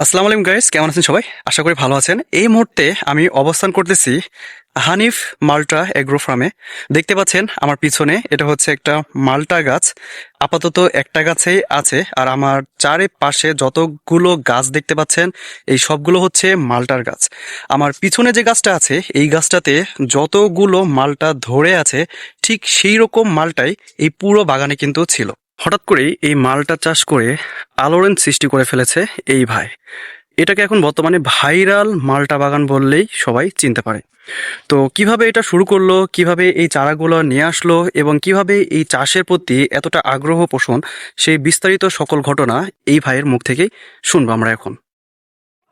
আসসালামু আলাইকুম গাইস, কেমন আছেন সবাই? আশা করি ভালো আছেন। এই মুহূর্তে আমি অবস্থান করতেছি হানিফ মাল্টা এগ্রো ফার্মে। দেখতে পাচ্ছেন আমার পিছনে এটা হচ্ছে একটা মাল্টা গাছ। আপাতত একটা গাছেই আছে, আর আমার চারিপাশে যতগুলো গাছ দেখতে পাচ্ছেন এই সবগুলো হচ্ছে মাল্টার গাছ। আমার পিছনে যে গাছটা আছে এই গাছটাতে যতগুলো মাল্টা ধরে আছে ঠিক সেই রকম মালটাই এই পুরো বাগানে কিন্তু ছিল। হঠাৎ করেই এই মালটা চাষ করে আলোড়ন সৃষ্টি করে ফেলেছে এই ভাই। এটাকে এখন বর্তমানে ভাইরাল মালটা বাগান বললেই সবাই চিনতে পারে। তো কিভাবে এটা শুরু করলো, কিভাবে এই চারাগুলো নিয়ে আসলো এবং কিভাবে এই চাষের প্রতি এতটা আগ্রহ পোষণ, সেই বিস্তারিত সকল ঘটনা এই ভাইয়ের মুখ থেকেই শুনবো আমরা এখন।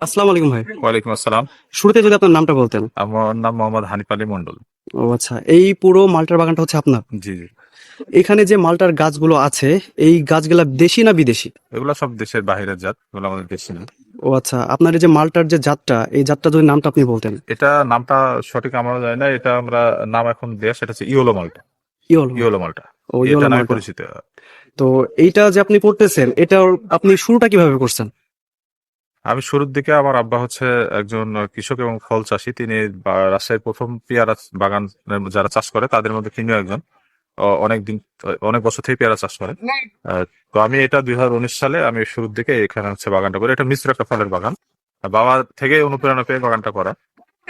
আসসালামু আলাইকুম ভাই। ওয়ালাইকুম আসসালাম। শুরুতে যদি আপনার নামটা বলতেন। আমার নাম মোহাম্মদ হানিফ আলী মন্ডল। ও আচ্ছা, এই পুরো মালটার বাগানটা হচ্ছে আপনার? জি জি, এখানে যে মালটার গাছগুলো আছে এই গাছগুলা দেশি না বিদেশি? এগুলা সব দেশের বাহিরের জাত, এগুলো আমাদের দেশি না। ও আচ্ছা, আপনার এই যে মালটার যে জাতটা, এই জাতটা যদি নামটা আপনি বলতেন। এটা নামটা সঠিক আমরা জানি না, এটা আমরা নাম এখন দেয়া, সেটা হচ্ছে ইয়োলো মাল্টা। ইয়োলো। ইয়োলো মাল্টা ও এটা ইয়োলো নামে মালটা। পরিচিত। তো এইটা যে আপনি করতেছেন, এটা আপনি শুরুটা কিভাবে করছেন? আমি শুরুর দিকে আমার আব্বা হচ্ছে একজন কৃষক এবং ফল চাষী। তিনি রাজশাহীর প্রথম পেয়ারা বাগান যারা চাষ করে তাদের মধ্যে তিনিও একজন। অনেক বছর থেকে পেয়ারা চাষ করে। তো আমি এটা 2019 সালে আমি শুরুর দিকে এখানে হচ্ছে বাগানটা করি। এটা মিশ্র একটা ফলের বাগান। বাবা থেকে অনুপ্রেরণা পেয়ে বাগানটা করা।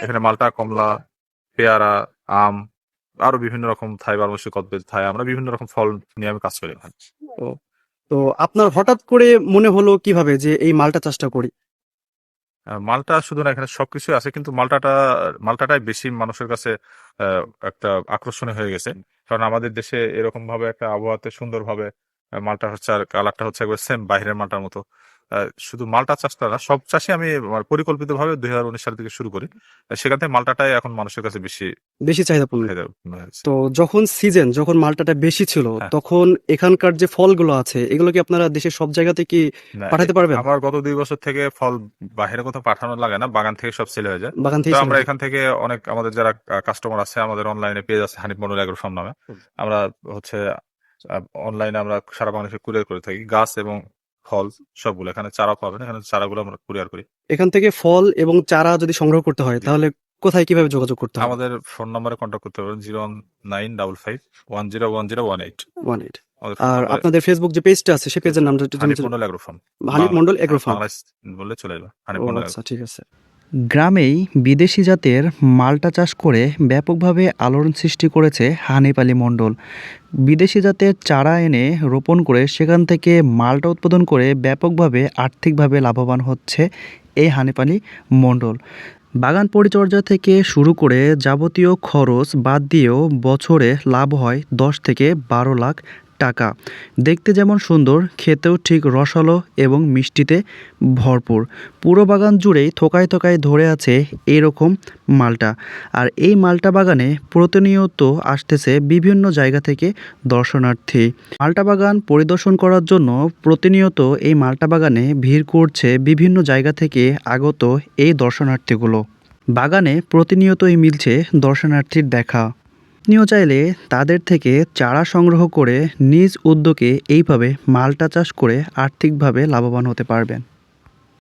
এখানে মালটা, কমলা, পেয়ারা, আম, আরো বিভিন্ন রকম থাই বারমাসি কদবেল থাই, আমরা বিভিন্ন রকম ফল নিয়ে আমি কাজ করি এখানে। ও, তো আপনার হঠাৎ করে মনে হলো কিভাবে যে এই মালটা চাষটা করি? মালটা শুধু না, এখানে সবকিছু আছে, কিন্তু মালটাটাই বেশি মানুষের কাছে একটা আকর্ষণীয় হয়ে গেছে। কারণ আমাদের দেশে এরকম ভাবে একটা আবহাওয়াতে সুন্দরভাবে মালটা হচ্ছে, আর কালারটা হচ্ছে একবার সেম বাইরের মালটার মতো। শুধু মালটা চাষটা না, সব চাষই আমি পরিকল্পিত ভাবে 2019 সাল থেকে শুরু করি। সেখান থেকে মালটাটাই এখন মানুষের কাছে বেশি বেশি চাহিদাপূর্ণ। চাহিদা হয়েছে। তো যখন মালটাটা বেশি ছিল, হ্যাঁ। তখন এখানকার যে ফলগুলো আছে এগুলো কি আপনারা দেশের সব জায়গাতে কি না, পাঠাতে পারবেন? আমার গত 2 বছর থেকে ফল বাইরে কোথাও পাঠানো লাগে না, বাগান থেকে সব সেল হয়ে যায়। বাগান তো থেকে আমরা এখান থেকে অনেক, আমাদের যারা কাস্টমার আছে, আমাদের অনলাইনে পেজ আছে হানিফ মন্ডল এগ্রো ফার্ম নামে। আমরা হচ্ছে অনলাইনে আমরা সারা বাংলাদেশে কুরিয়ার করে থাকি, গাছ এবং ফল সবগুলো। এখানে চারা পাবেন, এখানে চারাগুলো আমরা কুরিয়ার করি। এখান থেকে ফল এবং চারা যদি সংগ্রহ করতে হয় জি। তাহলে কোথায় কিভাবে যোগাযোগ করতে হবে? আমাদের ফোন নাম্বারে কন্ট্যাক্ট করতে পারেন 01955 101018। 18। আমাদের ফোন আর নাম্বারে আপনাদের ফেসবুক যে পেজটা আছে সেই পেজের নামটা একটু Hanif Mondal agro farm, Hanif Mondal agro farm. Bangladesh বললে চলে যাবে, হানিফ ও মন্ডল আচ্ছা, ঠিক আছে। গ্রামেই বিদেশি জাতের মাল্টা চাষ করে ব্যাপকভাবে আলোড়ন সৃষ্টি করেছে হানিফ আলী মণ্ডল। বিদেশি জাতের চারা এনে রোপণ করে সেখান থেকে মাল্টা উৎপাদন করে ব্যাপকভাবে আর্থিকভাবে লাভবান হচ্ছে এই হানিফ আলী মণ্ডল। বাগান পরিচর্যা থেকে শুরু করে যাবতীয় খরচ বাদ দিয়েও বছরে লাভ হয় 10 থেকে 12 লাখ টাকা। দেখতে যেমন সুন্দর, খেতেও ঠিক রসালো এবং মিষ্টিতে ভরপুর। পুরো বাগান জুড়েই থোকায় থোকায় ধরে আছে এইরকম মালটা। আর এই মালটা বাগানে প্রতিনিয়ত আসতেছে বিভিন্ন জায়গা থেকে দর্শনার্থী। মালটা বাগান পরিদর্শন করার জন্য প্রতিনিয়ত এই মালটা বাগানে ভিড় করছে বিভিন্ন জায়গা থেকে আগত এই দর্শনার্থীগুলো। বাগানে প্রতিনিয়তই মিলছে দর্শনার্থীর দেখা। আপনিও চাইলে তাদের থেকে চারা সংগ্রহ করে নিজ উদ্যোগে এইভাবে মালটা চাষ করে আর্থিকভাবে লাভবান হতে পারবেন।